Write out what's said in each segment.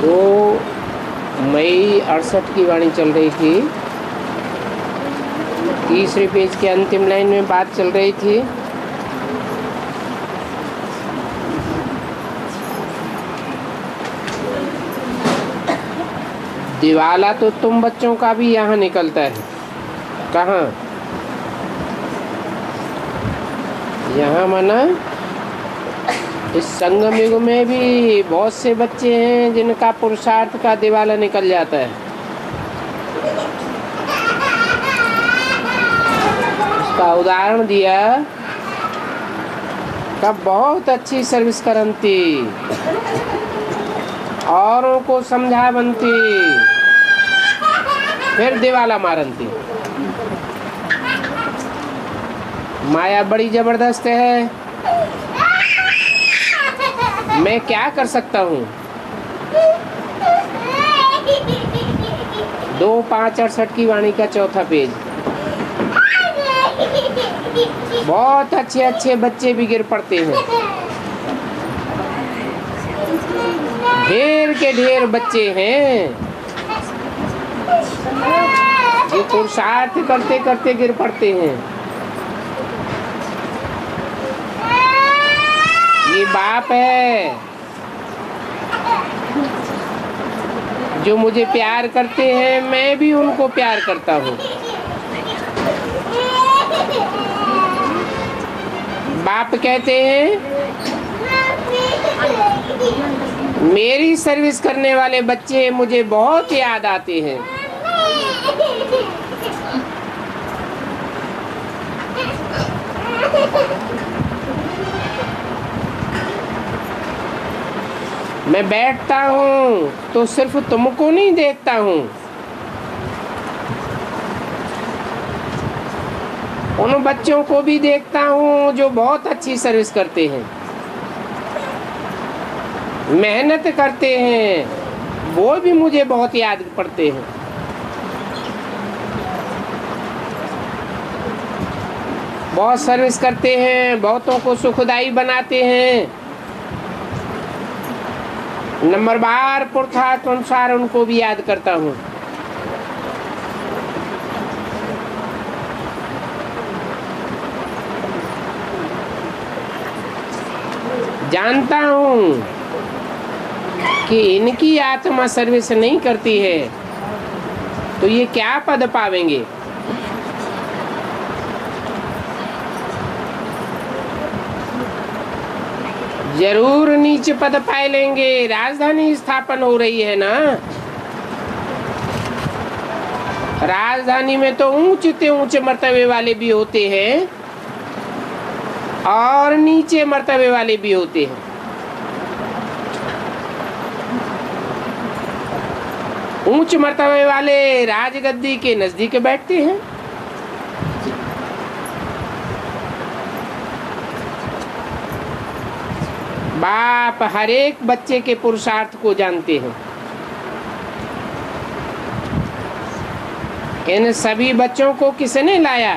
वो मई 68 की वाणी चल रही थी। तीसरे पेज के अंतिम लाइन में बात चल रही थी। दिवाला तो तुम बच्चों का भी यहाँ निकलता है। कहाँ? यहाँ माना इस संगम युग में भी बहुत से बच्चे हैं जिनका पुरुषार्थ का दिवाला निकल जाता है। उसका उदाहरण दिया कब बहुत अच्छी सर्विस करती, औरों को समझा बनती, फिर दिवाला मारती। माया बड़ी जबरदस्त है। मैं क्या कर सकता हूँ? 2/5/68 की वाणी का चौथा पेज। बहुत अच्छे अच्छे बच्चे भी गिर पड़ते हैं। ढेर के ढेर बच्चे हैं जो पुरुषार्थ करते करते गिर पड़ते हैं। ये बाप है जो मुझे प्यार करते हैं, मैं भी उनको प्यार करता हूँ। बाप कहते हैं मेरी सर्विस करने वाले बच्चे मुझे बहुत याद आते हैं। मैं बैठता हूँ तो सिर्फ तुमको नहीं देखता हूँ, उन बच्चों को भी देखता हूँ जो बहुत अच्छी सर्विस करते हैं, मेहनत करते हैं, वो भी मुझे बहुत याद पड़ते हैं। बहुत सर्विस करते हैं, बहुतों को सुखदायी बनाते हैं। नंबरवार पुरुषार्थ अनुसार उनको भी याद करता हूँ। जानता हूँ कि इनकी आत्मा सर्विस नहीं करती है तो ये क्या पद पावेंगे। जरूर नीचे पद पाए लेंगे। राजधानी स्थापन हो रही है ना, राजधानी में तो ऊंचे ऊंचे मर्तबे वाले भी होते हैं और नीचे मर्तबे वाले भी होते हैं। ऊंच मर्तबे वाले राजगद्दी के नजदीक बैठते हैं, बाप हर एक बच्चे के पुरुषार्थ को जानते हैं। इन सभी बच्चों को किसने लाया?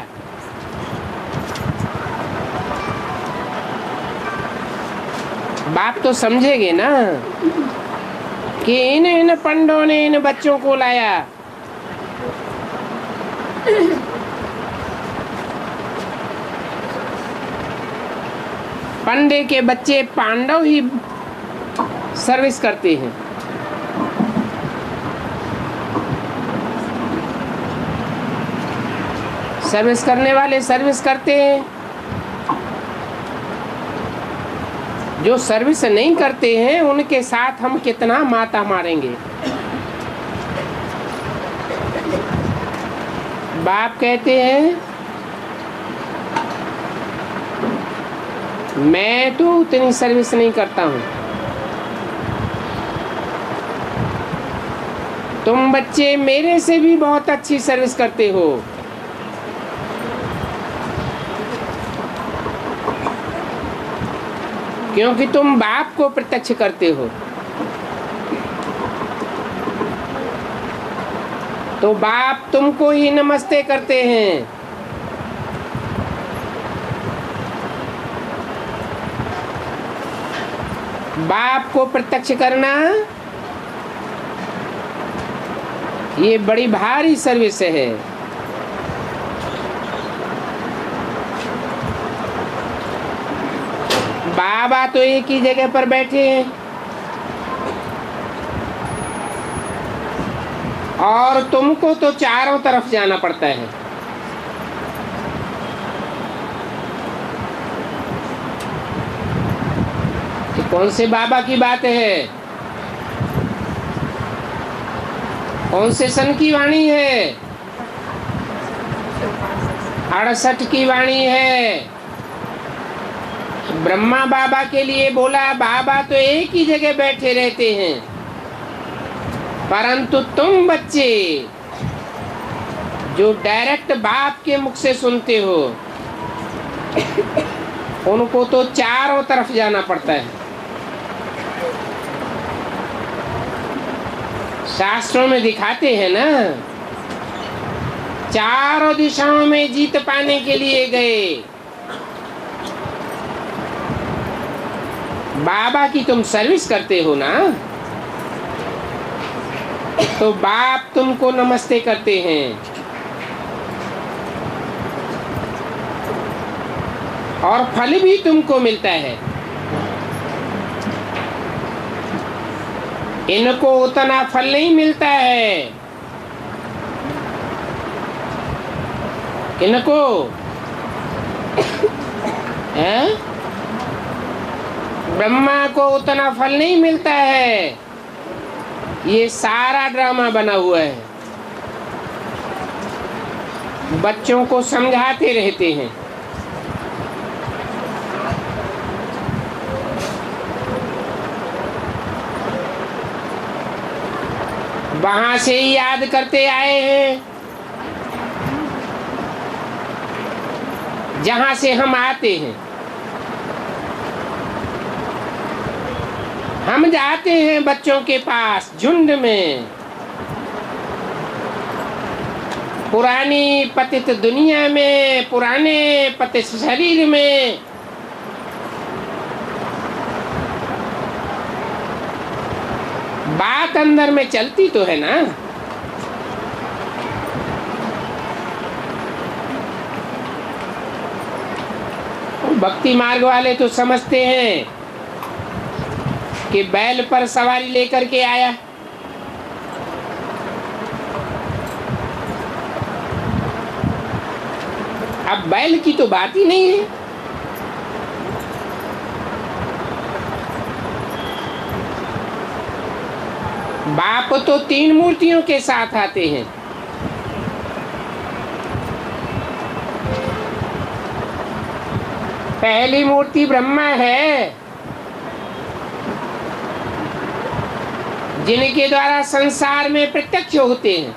बाप तो समझेंगे ना कि इन पंडों ने इन बच्चों को लाया। पंडे के बच्चे पांडव ही सर्विस करते हैं। सर्विस करने वाले सर्विस करते हैं, जो सर्विस नहीं करते हैं उनके साथ हम कितना माता मारेंगे। बाप कहते हैं मैं तो उतनी सर्विस नहीं करता हूँ, तुम बच्चे मेरे से भी बहुत अच्छी सर्विस करते हो। क्योंकि तुम बाप को प्रत्यक्ष करते हो, तो बाप तुमको ही नमस्ते करते हैं। बाप को प्रत्यक्ष करना ये बड़ी भारी सर्विस है। बाबा तो एक ही जगह पर बैठे हैं और तुमको तो चारों तरफ जाना पड़ता है। ये कौन से बाबा की बात है? कौन से सन की वाणी है? 68 की वाणी है। ब्रह्मा बाबा के लिए बोला, बाबा तो एक ही जगह बैठे रहते हैं, परंतु तुम बच्चे जो डायरेक्ट बाप के मुख से सुनते हो, उनको तो चारों तरफ जाना पड़ता है। शास्त्रों में दिखाते हैं ना, चारों दिशाओं में जीत पाने के लिए गए। बाबा की तुम सर्विस करते हो ना, तो बाप तुमको नमस्ते करते हैं और फल भी तुमको मिलता है। इनको उतना फल नहीं मिलता है। इनको है, ब्रह्मा को उतना फल नहीं मिलता है। ये सारा ड्रामा बना हुआ है, बच्चों को समझाते रहते हैं। वहां से ही याद करते आए हैं जहां से हम आते हैं। हम जाते हैं बच्चों के पास झुंड में, पुरानी पतित दुनिया में, पुराने पतित शरीर में। बात अंदर में चलती तो है ना। भक्ति मार्ग वाले तो समझते हैं कि बैल पर सवारी लेकर के आया, अब बैल की तो बात ही नहीं है। बाप तो 3 मूर्तियों के साथ आते हैं। पहली मूर्ति ब्रह्मा है, जिनके द्वारा संसार में प्रत्यक्ष होते हैं,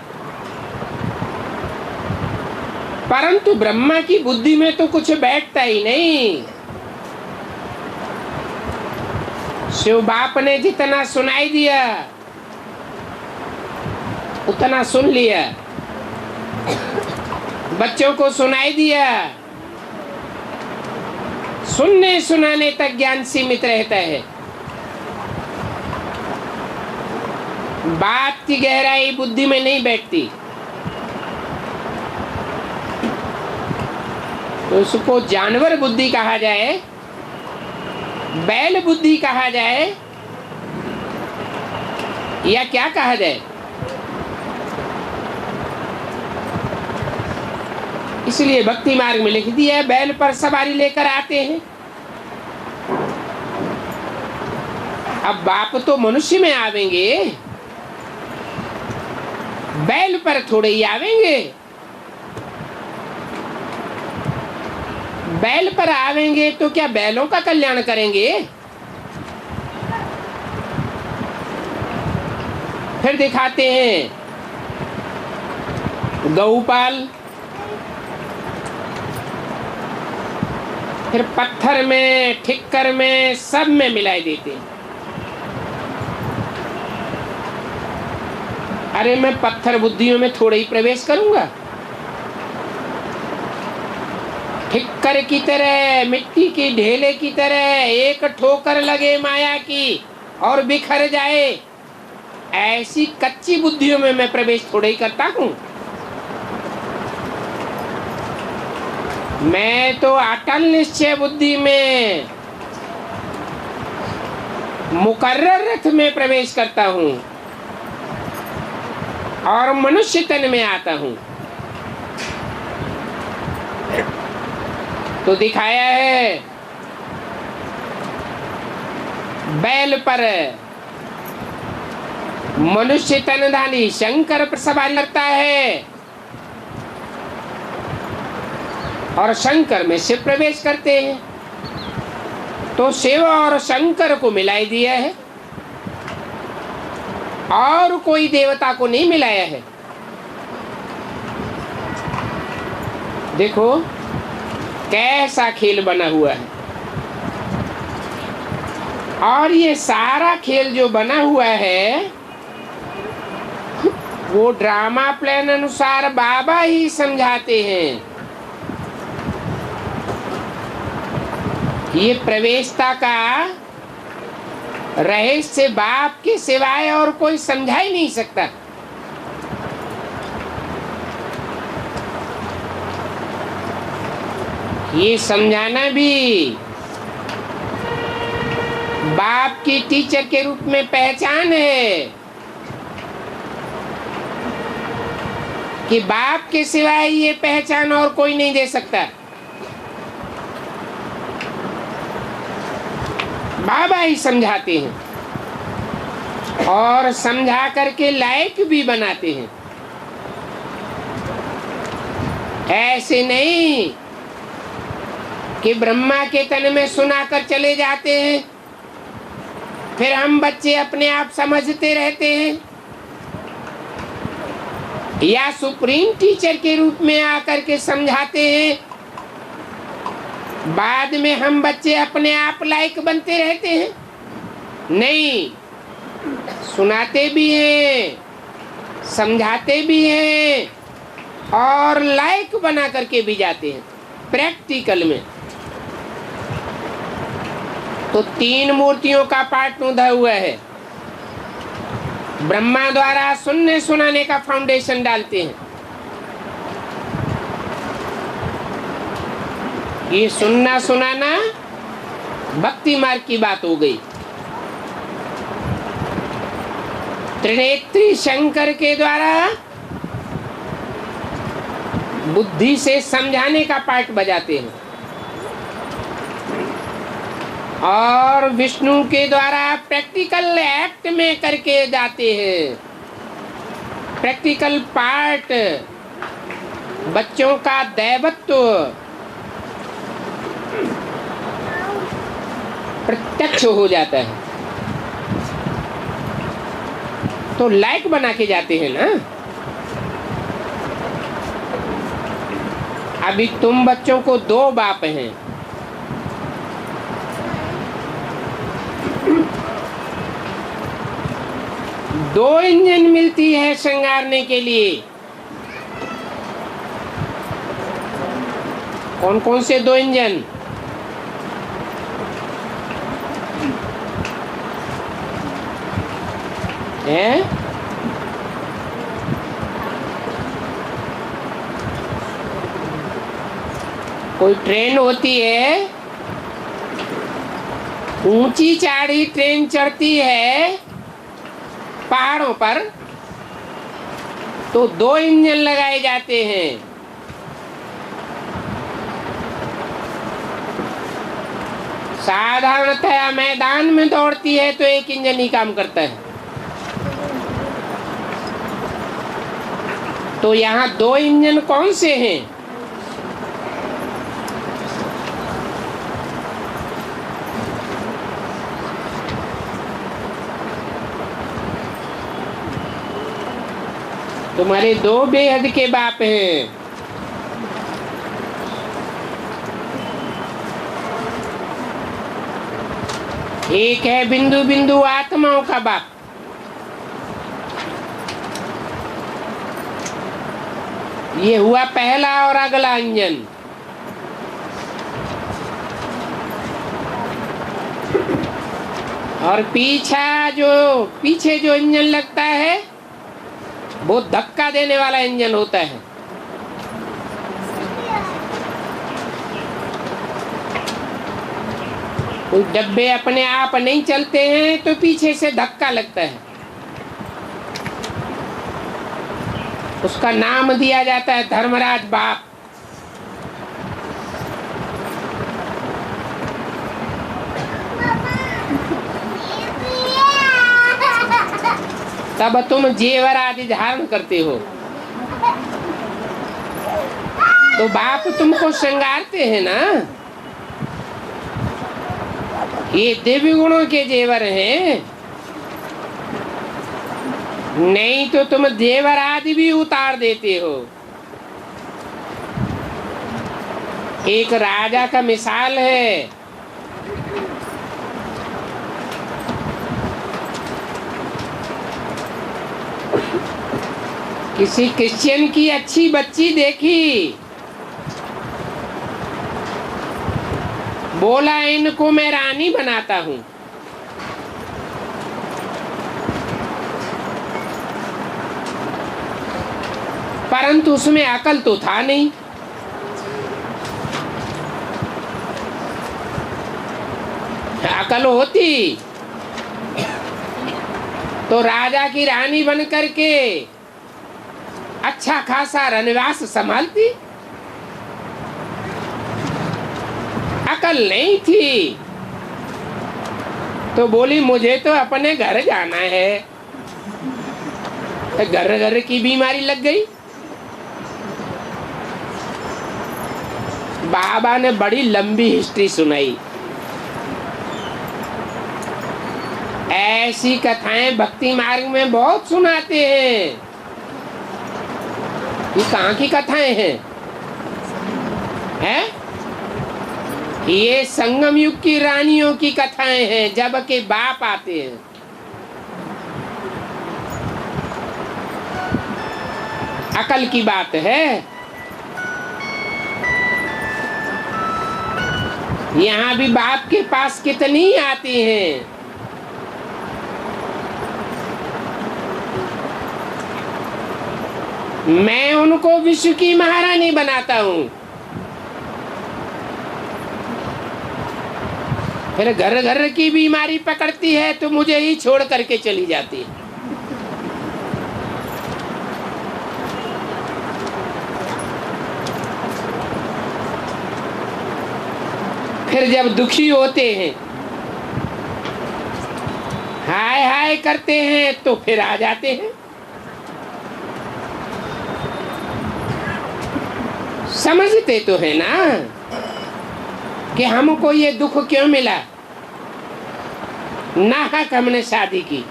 परंतु ब्रह्मा की बुद्धि में तो कुछ बैठता ही नहीं। शिव बाप ने जितना सुनाई दिया उतना सुन लिया, बच्चों को सुनाई दिया। सुनने सुनाने तक ज्ञान सीमित रहता है। बात की गहराई बुद्धि में नहीं बैठती, तो उसको जानवर बुद्धि कहा जाए, बैल बुद्धि कहा जाए, या क्या कहा जाए। इसलिए भक्ति मार्ग में लिख दिया है, बैल पर सवारी लेकर आते हैं। अब बाप तो मनुष्य में आवेंगे, बैल पर थोड़े ही आवेंगे। बैल पर आवेंगे तो क्या बैलों का कल्याण करेंगे? फिर दिखाते हैं गौपाल, फिर पत्थर में, ठिक्कर में, सब में मिलाई देते हैं। अरे मैं पत्थर बुद्धियों में थोड़ा ही प्रवेश करूंगा। ठिक्कर की तरह, मिट्टी की ढेले की तरह एक ठोकर लगे माया की और बिखर जाए, ऐसी कच्ची बुद्धियों में मैं प्रवेश थोड़ा ही करता हूं। मैं तो अटल निश्चय बुद्धि में मुकर्रर रथ में प्रवेश करता हूं और मनुष्य तन में आता हूं। तो दिखाया है बैल पर मनुष्य तनधारी शंकर पर सवारी करता है और शंकर में शिव प्रवेश करते हैं। तो शिव और शंकर को मिलाई दिया है और कोई देवता को नहीं मिलाया है। देखो कैसा खेल बना हुआ है। और ये सारा खेल जो बना हुआ है वो ड्रामा प्लान अनुसार बाबा ही समझाते हैं। ये प्रवेशता का रहस्य बाप के सिवाय और कोई समझा ही नहीं सकता। ये समझाना भी बाप की टीचर के रूप में पहचान है कि बाप के सिवाय ये पहचान और कोई नहीं दे सकता। बाबा ही समझाते हैं और समझा करके लायक भी बनाते हैं। ऐसे नहीं कि ब्रह्मा के तन में सुनाकर चले जाते हैं, फिर हम बच्चे अपने आप समझते रहते हैं, या सुप्रीम टीचर के रूप में आकर के समझाते हैं, बाद में हम बच्चे अपने आप लायक बनते रहते हैं। नहीं, सुनाते भी हैं, समझाते भी हैं और लायक बना करके भी जाते हैं प्रैक्टिकल में। तो 3 मूर्तियों का पाठ उधा हुआ है। ब्रह्मा द्वारा सुनने सुनाने का फाउंडेशन डालते हैं। ये सुनना सुनाना भक्ति मार्ग की बात हो गई। त्रिनेत्री शंकर के द्वारा बुद्धि से समझाने का पार्ट बजाते हैं और विष्णु के द्वारा प्रैक्टिकल एक्ट में करके जाते हैं। प्रैक्टिकल पार्ट बच्चों का दैवत्व प्रत्यक्ष हो जाता है। तो लायक बना के जाते हैं ना। अभी तुम बच्चों को 2 बाप हैं। दो इंजन मिलती है श्रृंगारने के लिए। कौन कौन से 2 इंजन? है कोई ट्रेन होती है, ऊंची चढ़ी ट्रेन चढ़ती है पहाड़ों पर, तो 2 इंजन लगाए जाते हैं। साधारणतः मैदान में दौड़ती है तो 1 इंजन ही काम करता है। तो यहाँ 2 इंजन कौन से हैं? तुम्हारे 2 बेहद के बाप हैं। एक है बिंदु बिंदु आत्माओं का बाप, ये हुआ पहला और अगला इंजन। और पीछे जो इंजन लगता है वो धक्का देने वाला इंजन होता है। कोई डब्बे अपने आप नहीं चलते हैं तो पीछे से धक्का लगता है, उसका नाम दिया जाता है धर्मराज बाप। तब तुम जेवर आदि धारण करते हो तो बाप तुमको श्रृंगारते हैं ना। ये दिव्य गुणों के जेवर हैं, नहीं तो तुम जेवर आदि भी उतार देते हो। एक राजा का मिसाल है, किसी क्रिश्चियन की अच्छी बच्ची देखी, बोला इनको मैं रानी बनाता हूं। परंतु उसमें अकल तो था नहीं। अकल होती तो राजा की रानी बन करके अच्छा खासा रनवास संभालती। अकल नहीं थी तो बोली मुझे तो अपने घर जाना है। घर घर की बीमारी लग गई। बाबा ने बड़ी लंबी हिस्ट्री सुनाई। ऐसी कथाएं भक्ति मार्ग में बहुत सुनाते हैं। ये कहाँ की कथाएं हैं? हैं? ये संगम युग की रानियों की कथाएं हैं, जब के बाप आते हैं। अकल की बात है। यहाँ भी बाप के पास कितनी आती हैं। मैं उनको विश्व की महारानी बनाता हूँ। फिर घर घर की बीमारी पकड़ती है तो मुझे ही छोड़ करके चली जाती है। फिर जब दुखी होते हैं, हाय हाय करते हैं तो फिर आ जाते हैं। समझते तो है ना कि हमको ये दुख क्यों मिला। नाहक हमने शादी की।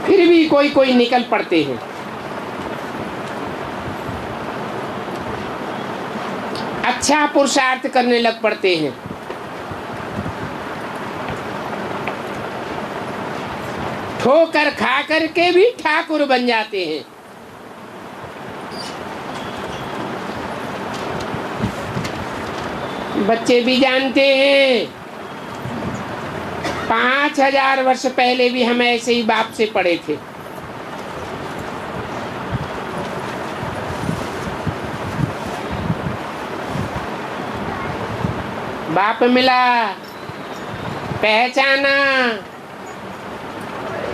फिर भी कोई कोई निकल पड़ते हैं। अच्छा पुरुषार्थ करने लग पड़ते हैं। ठोकर खा करके भी ठाकुर बन जाते हैं। बच्चे भी जानते हैं। 5000 वर्ष पहले भी हम ऐसे ही बाप से पढ़े थे। बाप मिला, पहचाना,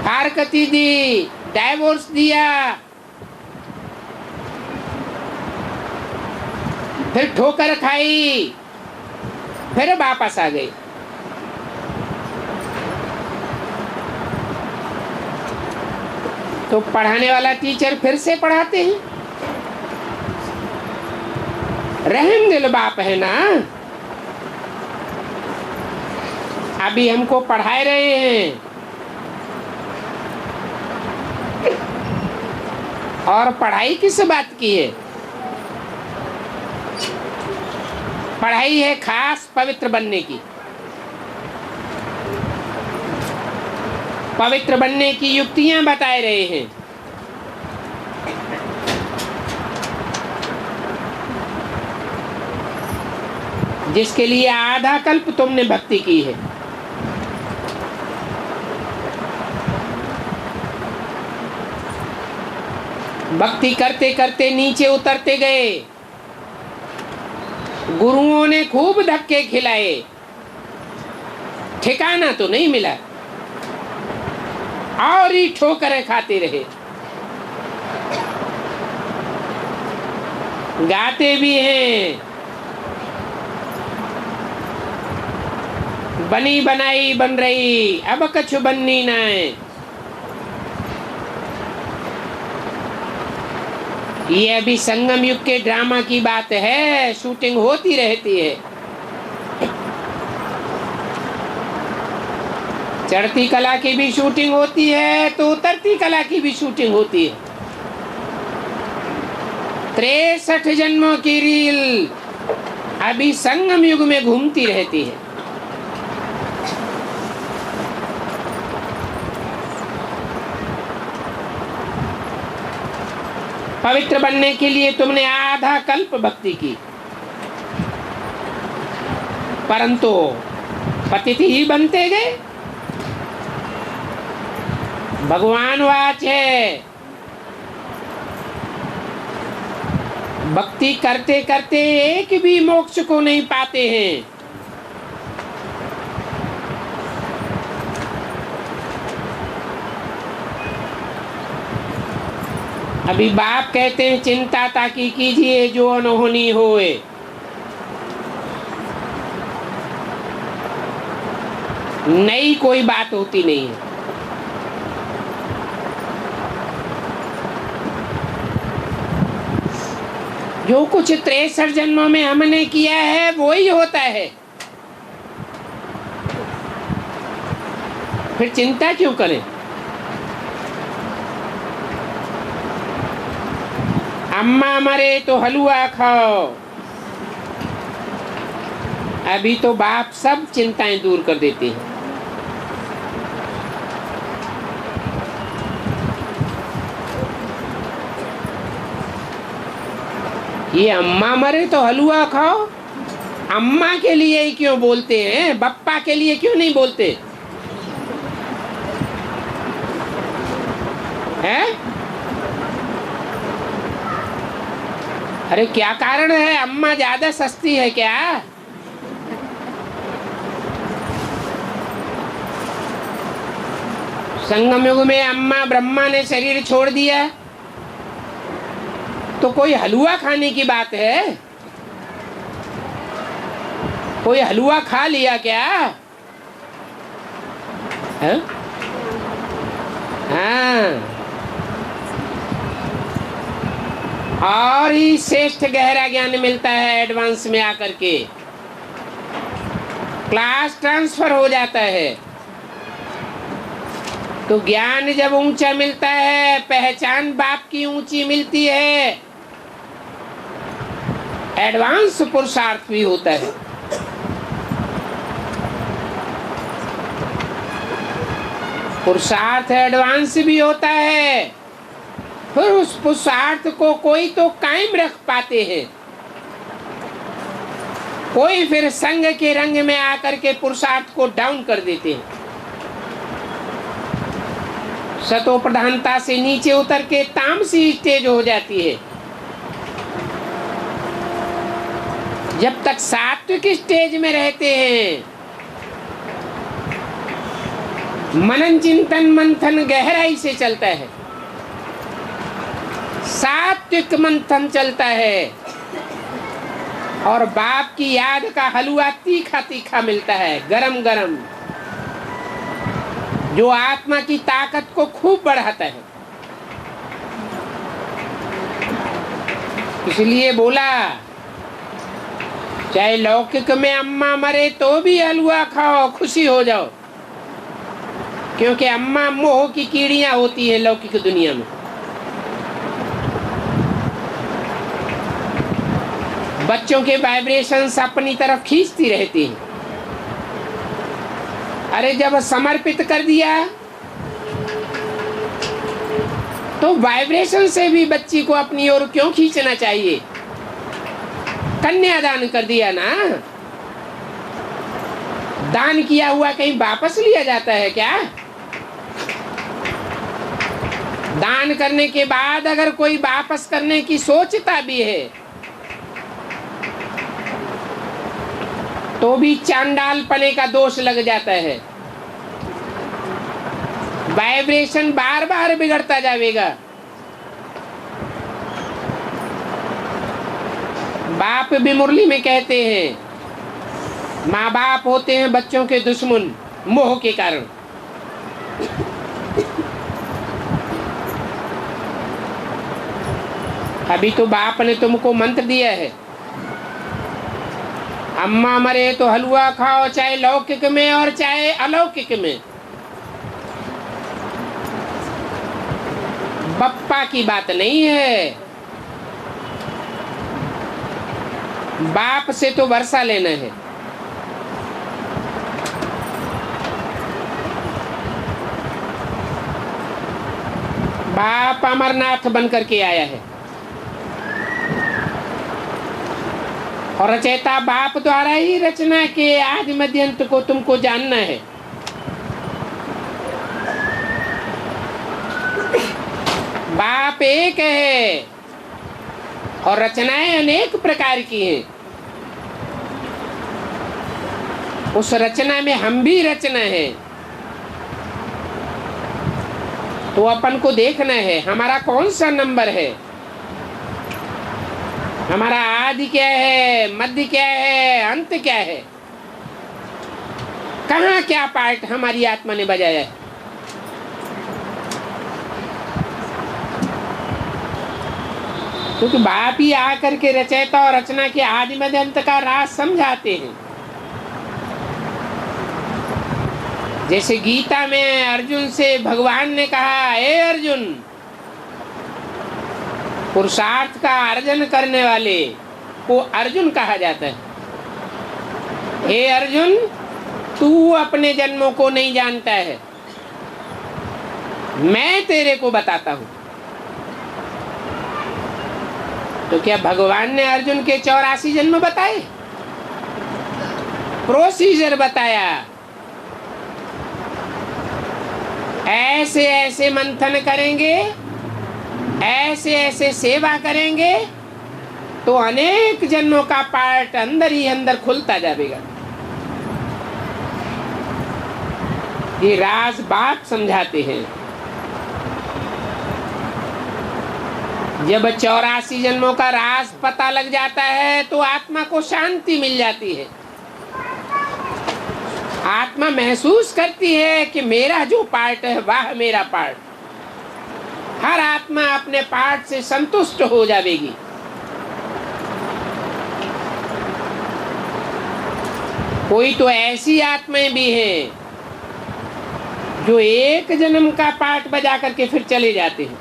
हरकती दी, डाइवोर्स दिया, फिर ठोकर खाई, फिर वापस आ गई। तो पढ़ाने वाला टीचर फिर से पढ़ाते हैं। रहम दिल बाप है ना। अभी हमको पढ़ा रहे हैं और पढ़ाई किस बात की है? पढ़ाई है खास पवित्र बनने की। पवित्र बनने की युक्तियां बताए रहे हैं। जिसके लिए आधा कल्प तुमने भक्ति की है। भक्ति करते करते नीचे उतरते गए, गुरुओं ने खूब धक्के खिलाए, ठिकाना तो नहीं मिला, और ही ठोकरें खाते रहे। गाते भी हैं, बनी बनाई बन रही, अब कछु बननी ना है। ये अभी संगम युग के ड्रामा की बात है, शूटिंग होती रहती है। चढ़ती कला की भी शूटिंग होती है तो उतरती कला की भी शूटिंग होती है। 63 जन्मों की रील अभी संगम युग में घूमती रहती है। पवित्र बनने के लिए तुमने आधा कल्प भक्ति की, परंतु पतित ही बनते गए। भगवान वाच है, भक्ति करते करते एक भी मोक्ष को नहीं पाते हैं। अभी बाप कहते हैं चिंता ताकि कीजिए जो अनहोनी होए। नई कोई बात होती नहीं है। जो कुछ 63 जन्मों में हमने किया है वो ही होता है, फिर चिंता क्यों करें। अम्मा मरे तो हलवा खाओ, अभी तो बाप सब चिंताएं दूर कर देते हैं। ये अम्मा मरे तो हलवा खाओ, अम्मा के लिए ही क्यों बोलते हैं, बप्पा के लिए क्यों नहीं बोलते हैं? अरे क्या कारण है, अम्मा ज्यादा सस्ती है क्या? संगम युग में अम्मा ब्रह्मा ने शरीर छोड़ दिया तो कोई हलवा खाने की बात है? कोई हलवा खा लिया क्या है? हाँ, और ही श्रेष्ठ गहरा ज्ञान मिलता है एडवांस में आकर के। क्लास ट्रांसफर हो जाता है तो ज्ञान जब ऊंचा मिलता है, पहचान बाप की ऊंची मिलती है, एडवांस पुरुषार्थ भी होता है। पुरुषार्थ एडवांस भी होता है, फिर उस पुरुषार्थ को कोई तो कायम रख पाते हैं, कोई फिर संग के रंग में आकर के पुरुषार्थ को डाउन कर देते हैं। सतो प्रधानता से नीचे उतर के तामसी स्टेज हो जाती है। जब तक सात्विक स्टेज में रहते हैं, मनन चिंतन मंथन गहराई से चलता है, सात्विक मंथन चलता है, और बाप की याद का हलवा तीखा तीखा मिलता है, गरम गरम, जो आत्मा की ताकत को खूब बढ़ाता है। इसलिए बोला चाहे लौकिक में अम्मा मरे तो भी हलवा खाओ, खुशी हो जाओ, क्योंकि अम्मा मोह की कीड़ियां होती है लौकिक दुनिया में। बच्चों के वाइब्रेशंस अपनी तरफ खींचती रहती हैं। अरे जब समर्पित कर दिया तो वाइब्रेशन से भी बच्ची को अपनी ओर क्यों खींचना चाहिए? कन्यादान कर दिया ना, दान किया हुआ कहीं वापस लिया जाता है क्या? दान करने के बाद अगर कोई वापस करने की सोचता भी है तो भी चांडालपने का दोष लग जाता है। वाइब्रेशन बार बार बिगड़ता जाएगा। बाप भी मुरली में कहते हैं माँ बाप होते हैं बच्चों के दुश्मन मोह के कारण। अभी तो बाप ने तुमको मंत्र दिया है, अम्मा मरे तो हलवा खाओ, चाहे लौकिक में और चाहे अलौकिक में। बप्पा की बात नहीं है, बाप से तो वर्षा लेना है। बाप अमरनाथ बन करके आया है और रचयिता बाप द्वारा ही रचना के आदि मध्य अंत को तुमको जानना है। बाप एक है और रचनाएं अनेक प्रकार की हैं। उस रचना में हम भी रचना है, तो अपन को देखना है हमारा कौन सा नंबर है, हमारा आदि क्या है, मध्य क्या है, अंत क्या है, कहाँ क्या पार्ट हमारी आत्मा ने बजाया है। क्योंकि बाप ही आकर के रचयिता और रचना के आदि मध्य अंत का राज समझाते हैं। जैसे गीता में अर्जुन से भगवान ने कहा, हे अर्जुन, पुरुषार्थ का अर्जन करने वाले को अर्जुन कहा जाता है। हे अर्जुन, तू अपने जन्मों को नहीं जानता है, मैं तेरे को बताता हूं। तो क्या भगवान ने अर्जुन के 84 जन्म बताए? प्रोसीजर बताया, ऐसे ऐसे मंथन करेंगे, ऐसे ऐसे सेवा करेंगे तो अनेक जन्मों का पार्ट अंदर ही अंदर खुलता जाएगा। ये राज बाप समझाते हैं। जब 84 जन्मों का राज पता लग जाता है तो आत्मा को शांति मिल जाती है। आत्मा महसूस करती है कि मेरा जो पार्ट है वह मेरा पार्ट। हर आत्मा अपने पार्ट से संतुष्ट हो जाएगी। कोई तो ऐसी आत्माएं भी हैं जो एक जन्म का पार्ट बजा करके फिर चले जाते हैं।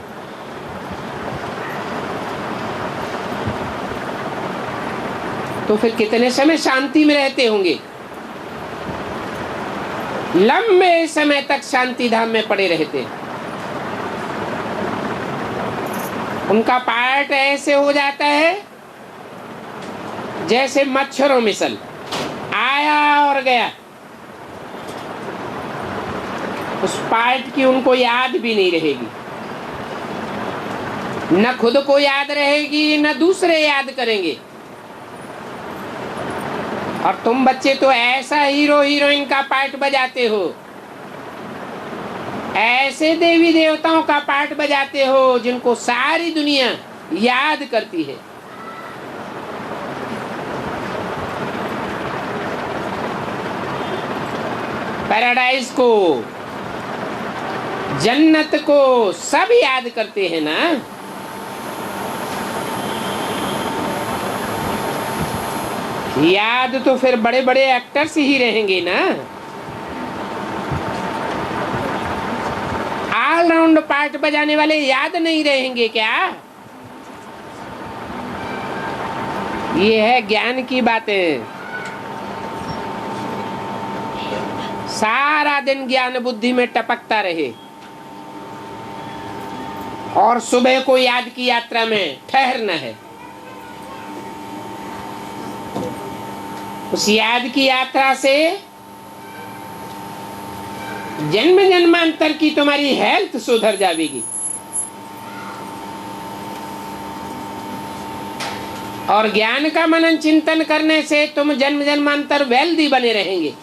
तो फिर कितने समय शांति में रहते होंगे? लंबे समय तक शांति धाम में पड़े रहते। उनका पार्ट ऐसे हो जाता है जैसे मच्छरों मिसल, आया और गया। उस पार्ट की उनको याद भी नहीं रहेगी, न खुद को याद रहेगी न दूसरे याद करेंगे। और तुम बच्चे तो ऐसा हीरो हीरोइन का पार्ट बजाते हो, ऐसे देवी देवताओं का पार्ट बजाते हो जिनको सारी दुनिया याद करती है। पैराडाइज को, जन्नत को सब याद करते हैं ना। याद तो फिर बड़े बड़े एक्टर्स ही रहेंगे ना। ऑलराउंड पार्ट बजाने वाले याद नहीं रहेंगे क्या? ये है ज्ञान की बातें। सारा दिन ज्ञान बुद्धि में टपकता रहे और सुबह को याद की यात्रा में ठहरना है। उस याद की यात्रा से जन्म जन्मांतर की तुम्हारी हेल्थ सुधर जाएगी और ज्ञान का मनन चिंतन करने से तुम जन्म जन्मांतर वेल्दी बने रहेंगे।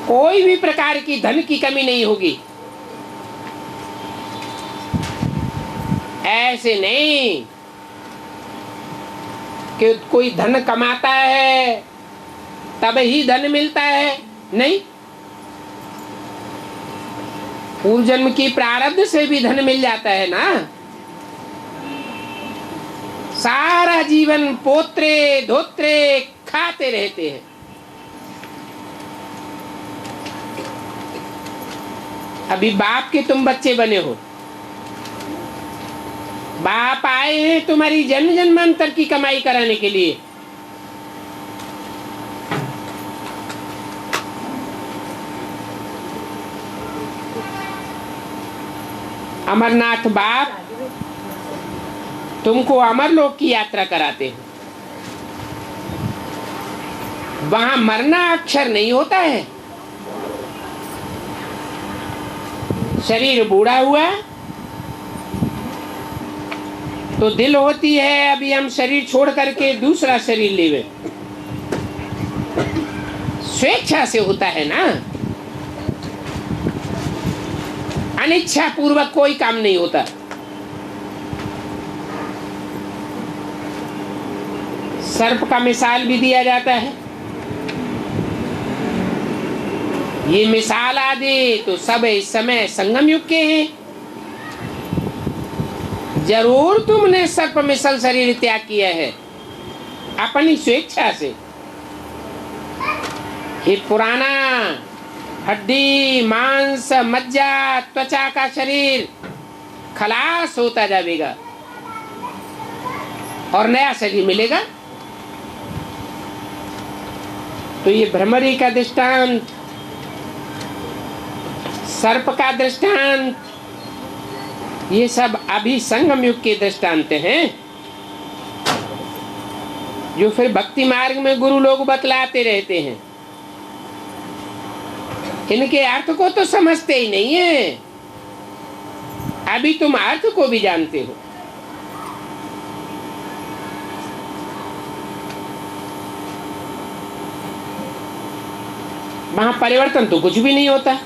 कोई भी प्रकार की धन की कमी नहीं होगी। ऐसे नहीं कि कोई धन कमाता है तब ही धन मिलता है, नहीं। पूर्व जन्म की प्रारब्ध से भी धन मिल जाता है ना। सारा जीवन पोत्रे धोत्रे खाते रहते हैं। अभी बाप के तुम बच्चे बने हो, बाप आए हैं तुम्हारी जन्म जन्मांतर की कमाई कराने के लिए। अमरनाथ बाप तुमको अमरलोक की यात्रा कराते हैं। वहां मरना अक्षर नहीं होता है। शरीर बूढ़ा हुआ तो दिल होती है अभी हम शरीर छोड़ करके दूसरा शरीर लेवे। स्वेच्छा से होता है ना, अनिच्छा पूर्वक कोई काम नहीं होता। सर्प का मिसाल भी दिया जाता है। ये मिसाल आदि तो सब इस समय संगम युग के हैं। जरूर तुमने सर्प मिसल शरीर त्याग किया है अपनी स्वेच्छा से। ये पुराना हड्डी मांस मज्जा त्वचा का शरीर खलास होता जाएगा और नया शरीर मिलेगा। तो ये भ्रमरी का दृष्टांत, सर्प का दृष्टांत, ये सब अभी संगम युग के दृष्टांत हैं जो फिर भक्ति मार्ग में गुरु लोग बतलाते रहते हैं। इनके अर्थ को तो समझते ही नहीं है। अभी तुम अर्थ को भी जानते हो। वहां परिवर्तन तो कुछ भी नहीं होता।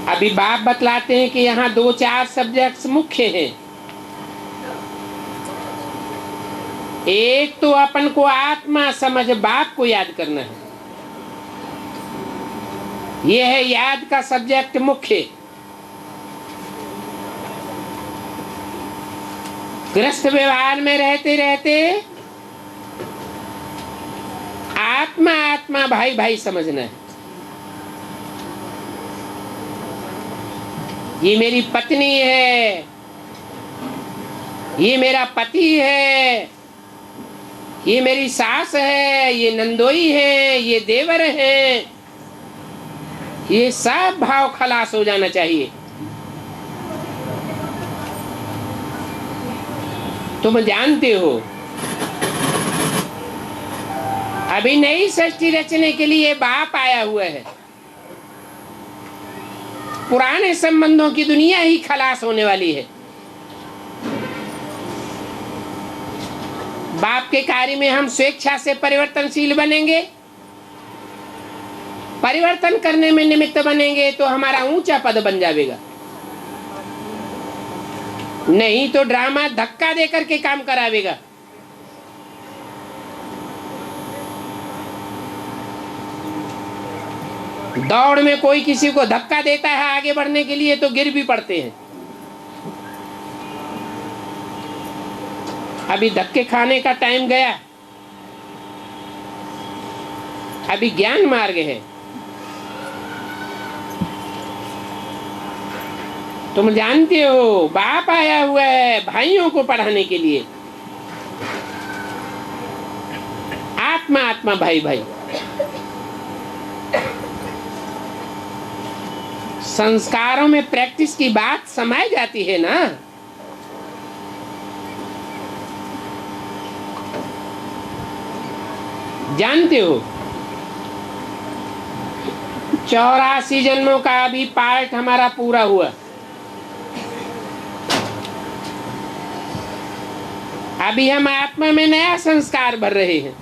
अभी बाप बतलाते हैं कि यहाँ 2-4 सब्जेक्ट्स मुख्य हैं। एक तो अपन को आत्मा समझ बाप को याद करना है, यह है याद का सब्जेक्ट मुख्य। गृहस्थ व्यवहार में रहते रहते आत्मा आत्मा भाई भाई समझना है। ये मेरी पत्नी है, ये मेरा पति है, ये मेरी सास है, ये नंदोई है, ये देवर है। ये सब भाव खलास हो जाना चाहिए। तुम जानते हो अभी नई सृष्टि रचने के लिए बाप आया हुआ है। पुराने संबंधों की दुनिया ही खलास होने वाली है। बाप के कार्य में हम स्वेच्छा से परिवर्तनशील बनेंगे, परिवर्तन करने में निमित्त बनेंगे तो हमारा ऊंचा पद बन जाएगा। नहीं तो ड्रामा धक्का देकर के काम करावेगा। दौड़ में कोई किसी को धक्का देता है आगे बढ़ने के लिए तो गिर भी पड़ते हैं। अभी धक्के खाने का टाइम गया। अभी ज्ञान मार्ग है। तुम जानते हो बाप आया हुआ है भाइयों को पढ़ाने के लिए। आत्मा आत्मा भाई भाई। संस्कारों में प्रैक्टिस की बात समाई जाती है ना। जानते हो 84 जन्मों का अभी पार्ट हमारा पूरा हुआ। अभी हम आत्मा में नया संस्कार भर रहे हैं।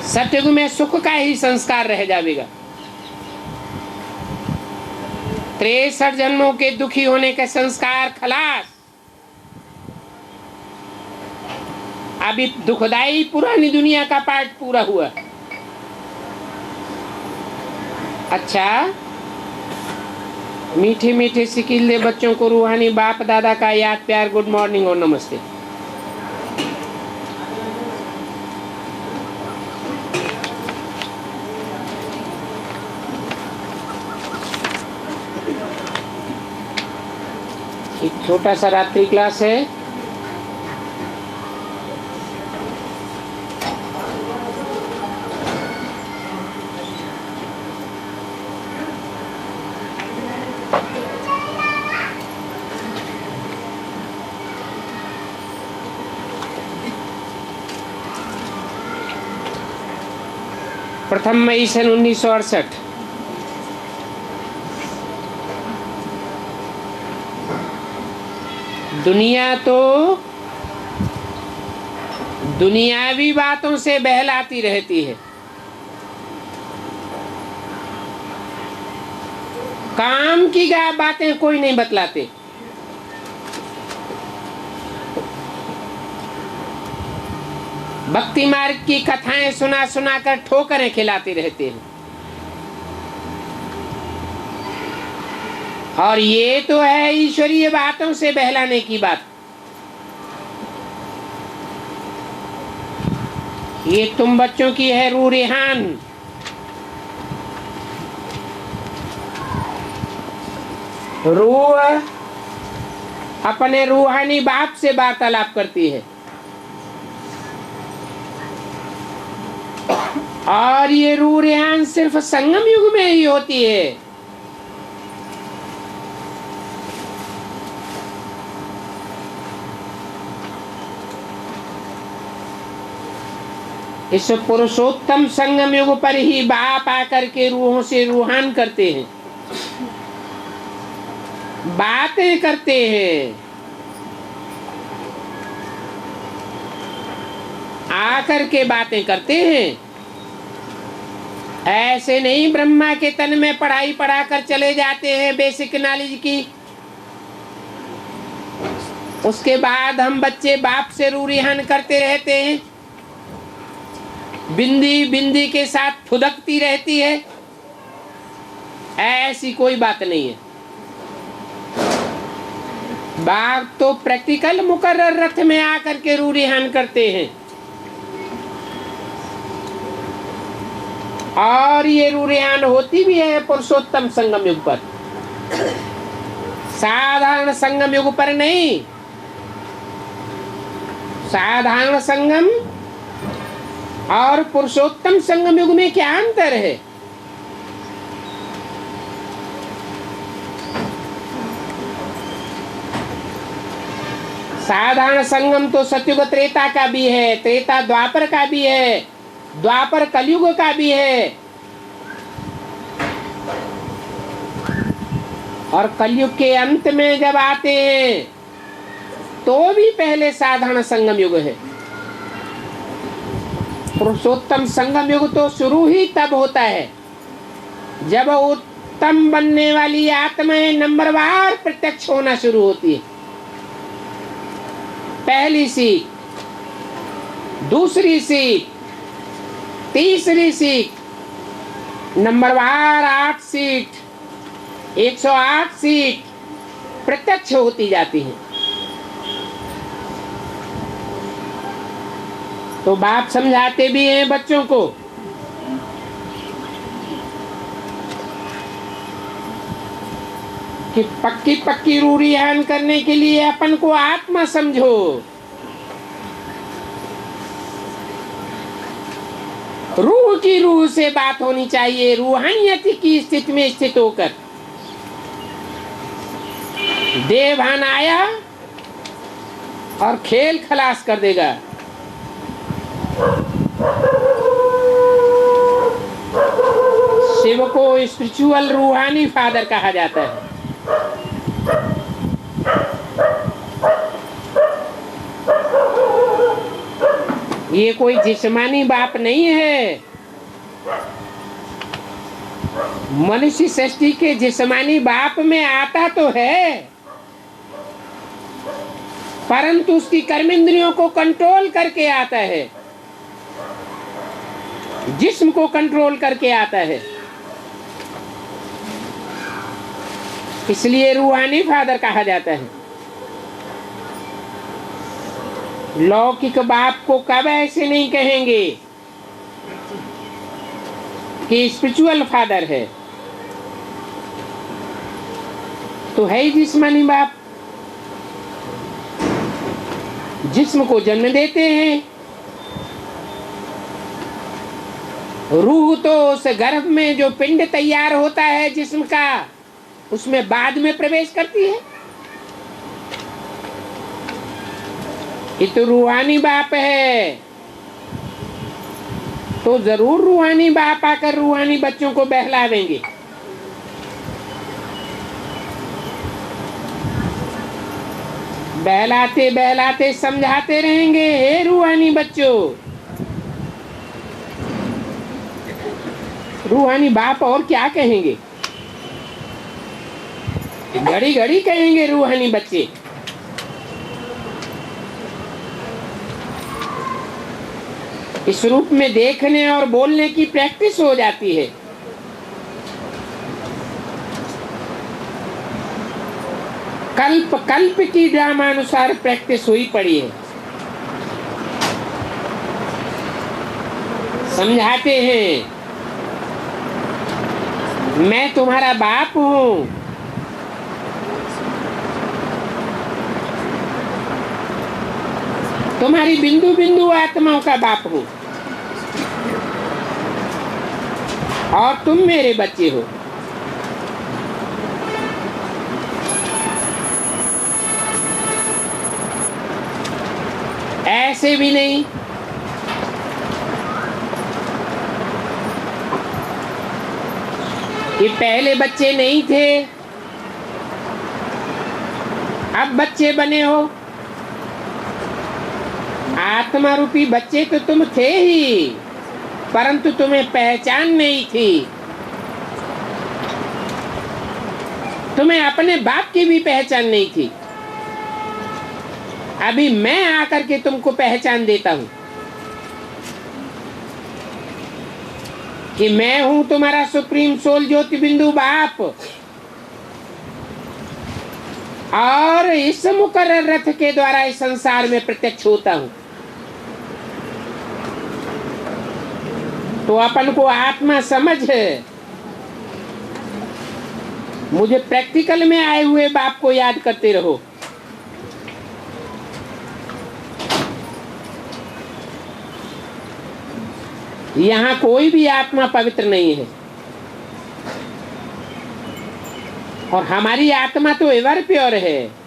सतयुग में सुख का ही संस्कार रह जाएगा। 63 जन्मों के दुखी होने के संस्कार खलास। अभी दुखदाई पुरानी दुनिया का पार्ट पूरा हुआ। अच्छा, मीठे मीठे सिकीले बच्चों को रूहानी बाप दादा का याद प्यार, गुड मॉर्निंग और नमस्ते। एक छोटा सा रात्रि क्लास है। प्रथम मई सन 1968। दुनिया तो दुनियावी बातों से बहलाती रहती है। काम की बातें कोई नहीं बतलाते। भक्ति मार्ग की कथाएं सुना सुना कर ठोकरें खिलाते रहते हैं। और ये तो है ईश्वरीय बातों से बहलाने की बात। ये तुम बच्चों की है रूह रेहान। रूह अपने रूहानी बाप से वार्तालाप करती है। और ये रूह रेहान सिर्फ संगम युग में ही होती है। इस पुरुषोत्तम संगम युग पर ही बाप आकर के रूहों से रूहान करते हैं, बातें करते हैं। आकर के बातें करते हैं। ऐसे नहीं ब्रह्मा के तन में पढ़ाई पढ़ाकर चले जाते हैं बेसिक नॉलेज की। उसके बाद हम बच्चे बाप से रूह रेहान करते रहते हैं। बिंदी बिंदी के साथ फुदकती रहती है। ऐसी कोई बात नहीं है। बाप तो प्रैक्टिकल मुकर्रर रथ में आकर के रूह रेहान करते हैं। और ये रूह रेहान होती भी है पुरुषोत्तम संगम युग पर, साधारण संगम युग पर नहीं। साधारण संगम और पुरुषोत्तम संगम युग में क्या अंतर है? साधारण संगम तो सतयुग त्रेता का भी है, त्रेता द्वापर का भी है, द्वापर कलयुग का भी है। और कलयुग के अंत में जब आते हैं तो भी पहले साधारण संगम युग है। पुरुषोत्तम संगम युग तो शुरू ही तब होता है जब उत्तम बनने वाली आत्माएं नंबरवार प्रत्यक्ष होना शुरू होती है। पहली सीख, दूसरी सीख, तीसरी सीख, नंबरवार 8 सीट, 108 सीट प्रत्यक्ष होती जाती है। तो बाप समझाते भी हैं बच्चों को कि पक्की पक्की रूह रेहान करने के लिए अपन को आत्मा समझो। रूह की रूह से बात होनी चाहिए, रूहानियत की स्थिति में स्थित होकर। देवभान आया और खेल खलास कर देगा। शिव को स्पिरिचुअल रूहानी फादर कहा जाता है। ये कोई जिस्मानी बाप नहीं है। मनुष्य सृष्टि के जिस्मानी बाप में आता तो है, परंतु उसकी कर्मेंद्रियों को कंट्रोल करके आता है, जिस्म को कंट्रोल करके आता है। इसलिए रूहानी फादर कहा जाता है। लौकिक बाप को कब ऐसे नहीं कहेंगे कि स्पिरिचुअल फादर है, तो है ही जिस्मानी बाप। जिस्म को जन्म देते हैं, रूह तो उस गर्भ में जो पिंड तैयार होता है जिस्म का, उसमें बाद में प्रवेश करती है। ये तो रूहानी बाप है, तो जरूर रूहानी बाप आकर रूहानी बच्चों को बहलावेंगे। बहलाते बहलाते समझाते रहेंगे, हे रूहानी बच्चों। रूहानी बाप और क्या कहेंगे, घड़ी घड़ी कहेंगे रूहानी बच्चे। इस रूप में देखने और बोलने की प्रैक्टिस हो जाती है। कल्प कल्प की ड्रामानुसार प्रैक्टिस हुई पड़ी है। समझाते हैं, मैं तुम्हारा बाप हूं, तुम्हारी बिंदु बिंदु आत्माओं का बाप हूं, और तुम मेरे बच्चे हो। ऐसे भी नहीं कि पहले बच्चे नहीं थे, अब बच्चे बने हो। आत्मा रूपी बच्चे तो तुम थे ही, परंतु तुम्हें पहचान नहीं थी। तुम्हें अपने बाप की भी पहचान नहीं थी। अभी मैं आकर के तुमको पहचान देता हूं कि मैं हूं तुम्हारा सुप्रीम सोल ज्योति बिंदु बाप, और इस मुकर्रर रथ के द्वारा इस संसार में प्रत्यक्ष होता हूं। तो अपन को आत्मा समझ है, मुझे प्रैक्टिकल में आए हुए बाप को याद करते रहो। यहाँ कोई भी आत्मा पवित्र नहीं है, और हमारी आत्मा तो एवर प्योर है।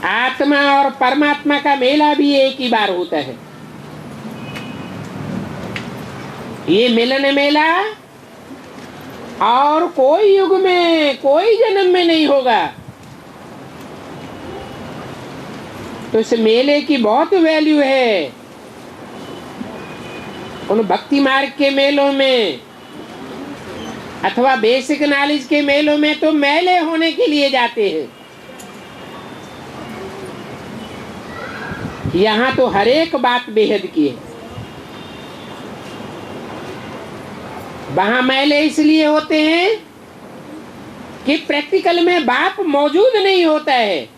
आत्मा और परमात्मा का मेला भी एक ही बार होता है। ये मिलन मेला और कोई युग में, कोई जन्म में नहीं होगा। तो इस मेले की बहुत वैल्यू है। उन भक्ति मार्ग के मेलों में अथवा बेसिक नॉलेज के मेलों में तो मेले होने के लिए जाते हैं। यहाँ तो हर एक बात बेहद की है। वहां मेले इसलिए होते हैं कि प्रैक्टिकल में बाप मौजूद नहीं होता है,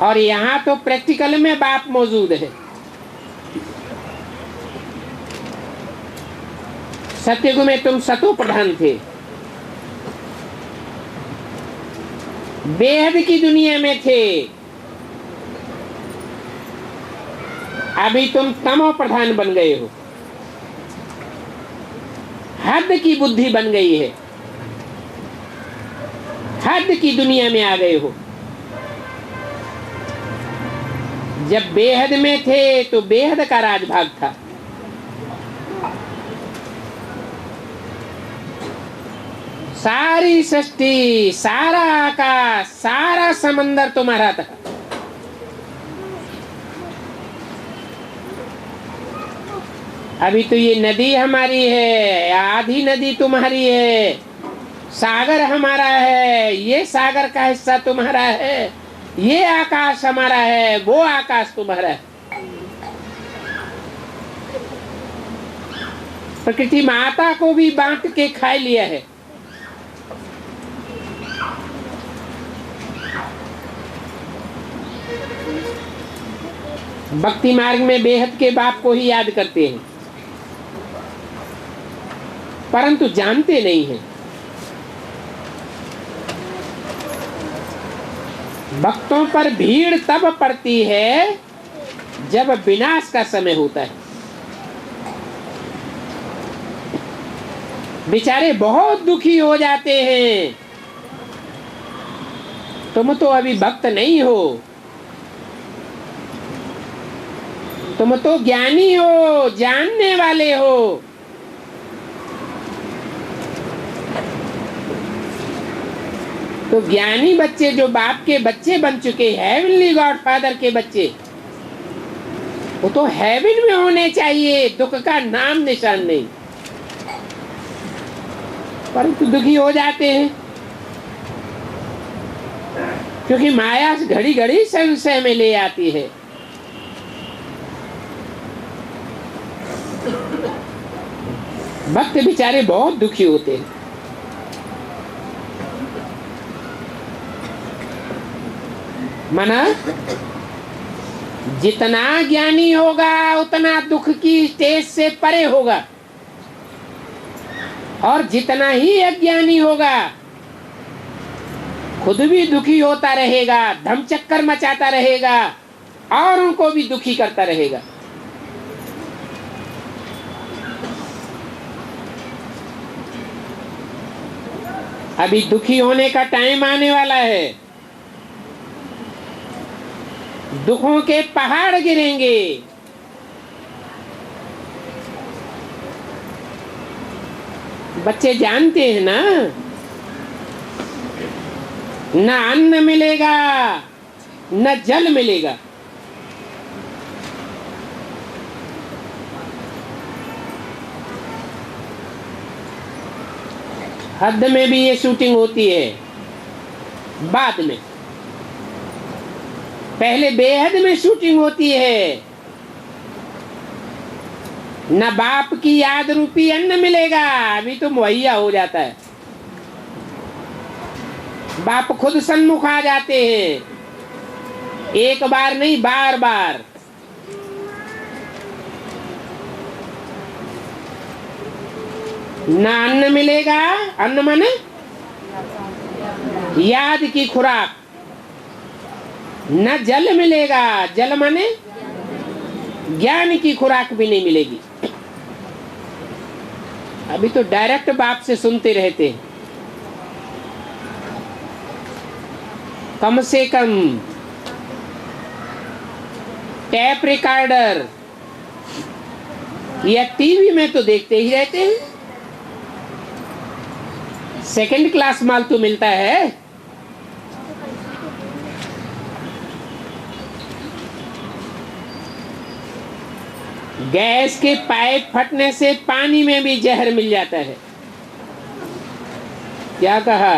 और यहाँ तो प्रैक्टिकल में बाप मौजूद है। सतयुग में तुम सतो प्रधान थे, बेहद की दुनिया में थे। अभी तुम तमो प्रधान बन गए हो, हद की बुद्धि बन गई है, हद की दुनिया में आ गए हो। जब बेहद में थे तो बेहद का राजभाग था। सारी सृष्टि, सारा आकाश, सारा समंदर तुम्हारा था। अभी तो ये नदी हमारी है, आधी नदी तुम्हारी है, सागर हमारा है, ये सागर का हिस्सा तुम्हारा है, ये आकाश हमारा है, वो आकाश तुम्हारा है। प्रकृति माता को भी बांट के खा लिया है। भक्ति मार्ग में बेहद के बाप को ही याद करते हैं, परंतु जानते नहीं हैं। भक्तों पर भीड़ तब पड़ती है जब विनाश का समय होता है। बेचारे बहुत दुखी हो जाते हैं। तुम तो अभी भक्त नहीं हो, तुम तो ज्ञानी हो, जानने वाले हो। तो ज्ञानी बच्चे जो बाप के बच्चे बन चुके, हेवनली गॉड फादर के बच्चे, वो तो हेवन में होने चाहिए, दुख का नाम निशान नहीं, परंतु दुखी हो जाते हैं क्योंकि माया घड़ी घड़ी संशय में ले आती है। भक्त बेचारे बहुत दुखी होते हैं। माना जितना ज्ञानी होगा उतना दुख की स्टेज से परे होगा, और जितना ही अज्ञानी होगा खुद भी दुखी होता रहेगा, धमचक्कर मचाता रहेगा और उनको भी दुखी करता रहेगा। अभी दुखी होने का टाइम आने वाला है। दुखों के पहाड़ गिरेंगे। बच्चे जानते हैं ना, न अन्न मिलेगा न जल मिलेगा। हद में भी ये शूटिंग होती है, बाद में। पहले बेहद में शूटिंग होती है। न बाप की याद रूपी अन्न मिलेगा, अभी तो मुहैया हो जाता है। बाप खुद सन्मुख आ जाते हैं, एक बार नहीं बार बार। न अन्न मिलेगा, अन्न माने याद की खुराक। न जल मिलेगा, जल माने ज्ञान की खुराक भी नहीं मिलेगी। अभी तो डायरेक्ट बाप से सुनते रहते हैं। कम से कम टैप रिकॉर्डर या टीवी में तो देखते ही रहते हैं। सेकंड क्लास माल तो मिलता है। गैस के पाइप फटने से पानी में भी जहर मिल जाता है। क्या कहा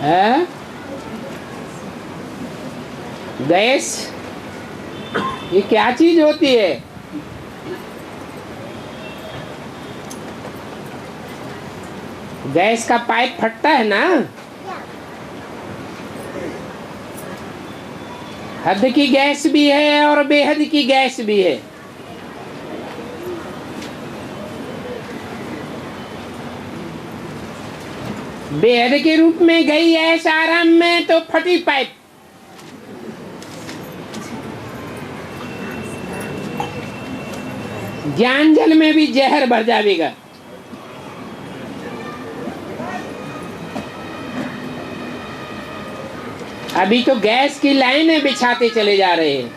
है? गैस ये क्या चीज होती है? गैस का पाइप फटता है ना, हद की गैस भी है और बेहद की गैस भी है। बेहद के रूप में गई ऐश आराम में तो फटी पाइप। ज्ञान जल में भी जहर भर जाएगा। अभी तो गैस की लाइनें बिछाते चले जा रहे हैं,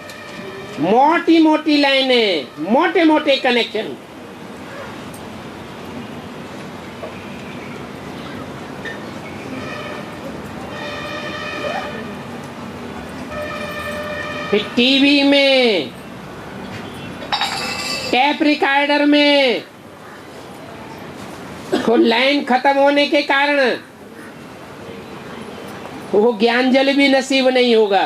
मोटी मोटी लाइनें, मोटे मोटे कनेक्शन। फिर टीवी में, टेप रिकॉर्डर में तो लाइन खत्म होने के कारण वो ज्ञान जल भी नसीब नहीं होगा,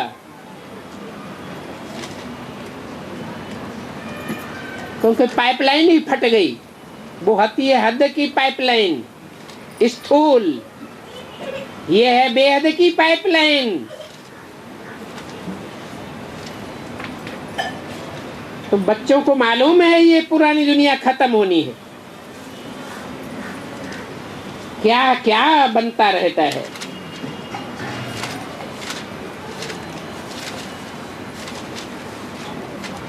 क्योंकि पाइपलाइन ही फट गई। वो होती है हद की पाइपलाइन, स्थूल, ये है बेहद की पाइपलाइन। तो बच्चों को मालूम है ये पुरानी दुनिया खत्म होनी है, क्या क्या बनता रहता है।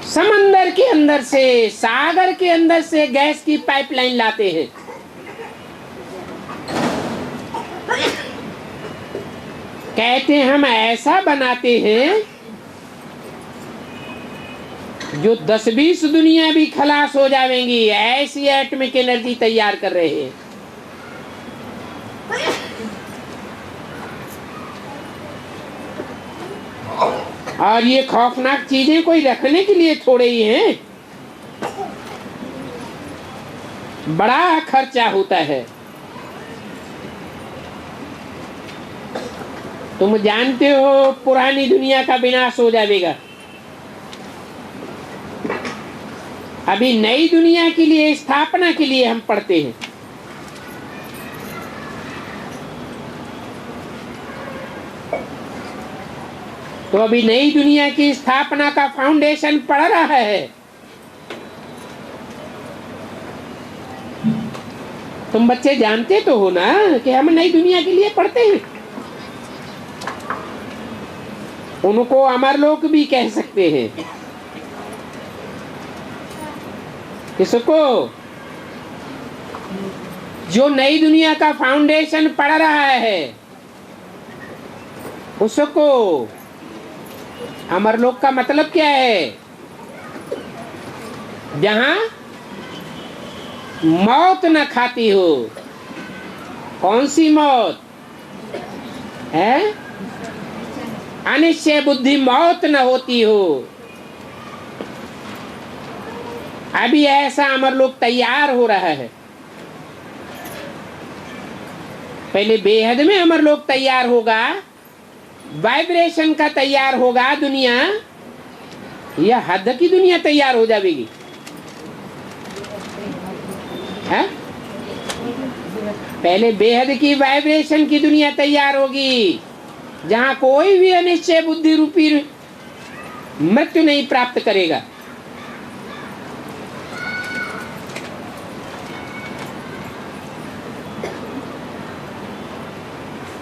समंदर के अंदर से, सागर के अंदर से गैस की पाइपलाइन लाते हैं। कहते हैं हम ऐसा बनाते हैं जो 10-20 दुनिया भी खलास हो जाएंगी, ऐसी एटॉमिक एनर्जी तैयार कर रहे हैं। और ये खौफनाक चीजें कोई रखने के लिए थोड़े ही हैं, बड़ा खर्चा होता है। तुम जानते हो पुरानी दुनिया का विनाश हो जाएगा। अभी नई दुनिया के लिए, स्थापना के लिए हम पढ़ते हैं। तो अभी नई दुनिया की स्थापना का फाउंडेशन पड़ रहा है। तुम बच्चे जानते तो हो ना कि हम नई दुनिया के लिए पढ़ते हैं। उनको अमरलोक भी कह सकते हैं। किसको? जो नई दुनिया का फाउंडेशन पड़ रहा है उसको अमरलोक का मतलब क्या है? जहां मौत न खाती हो। कौन सी मौत है? अनिश्चय बुद्धि मौत न होती हो। अभी ऐसा अमरलोक तैयार हो रहा है। पहले बेहद में अमरलोक तैयार होगा, वाइब्रेशन का तैयार होगा दुनिया, या हद की दुनिया तैयार हो जाएगी है? पहले बेहद की वाइब्रेशन की दुनिया तैयार होगी, जहां कोई भी अनिश्चय बुद्धि रूपी मृत्यु नहीं प्राप्त करेगा।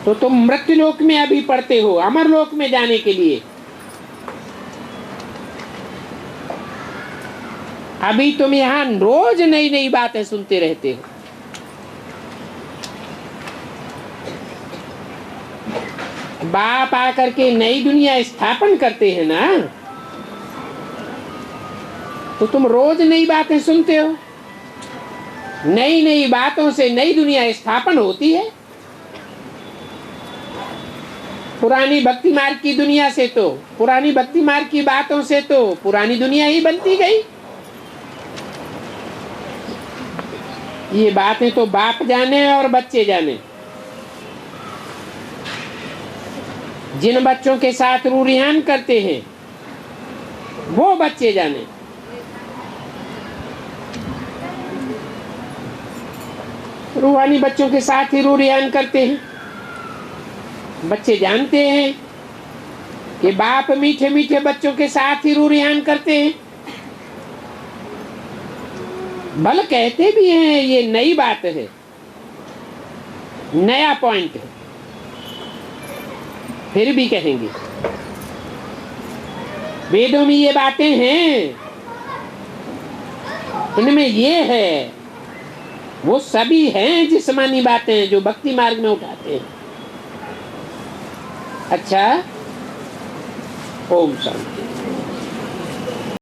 तो तुम मृत्युलोक में अभी पढ़ते हो, अमरलोक में जाने के लिए। अभी तुम यहाँ रोज नई नई बातें सुनते रहते हो। बाप आकर के नई दुनिया स्थापन करते हैं ना, तो तुम रोज नई बातें सुनते हो। नई नई बातों से नई दुनिया स्थापन होती है। पुरानी भक्ति मार्ग की दुनिया से तो, पुरानी भक्ति मार्ग की बातों से तो पुरानी दुनिया ही बनती गई। ये बातें तो बाप जाने और बच्चे जाने। जिन बच्चों के साथ रूरियान करते हैं वो बच्चे जाने। रूहानी बच्चों के साथ ही रूरियान करते हैं। बच्चे जानते हैं कि बाप मीठे मीठे बच्चों के साथ ही रूरियान करते हैं। भले कहते भी हैं ये नई बात है, नया पॉइंट है, फिर भी कहेंगे वेदों में ये बातें हैं, इनमें ये है, वो सभी हैं जिस्मानी बातें जो भक्ति मार्ग में उठाते हैं। अच्छा, ओम शांति।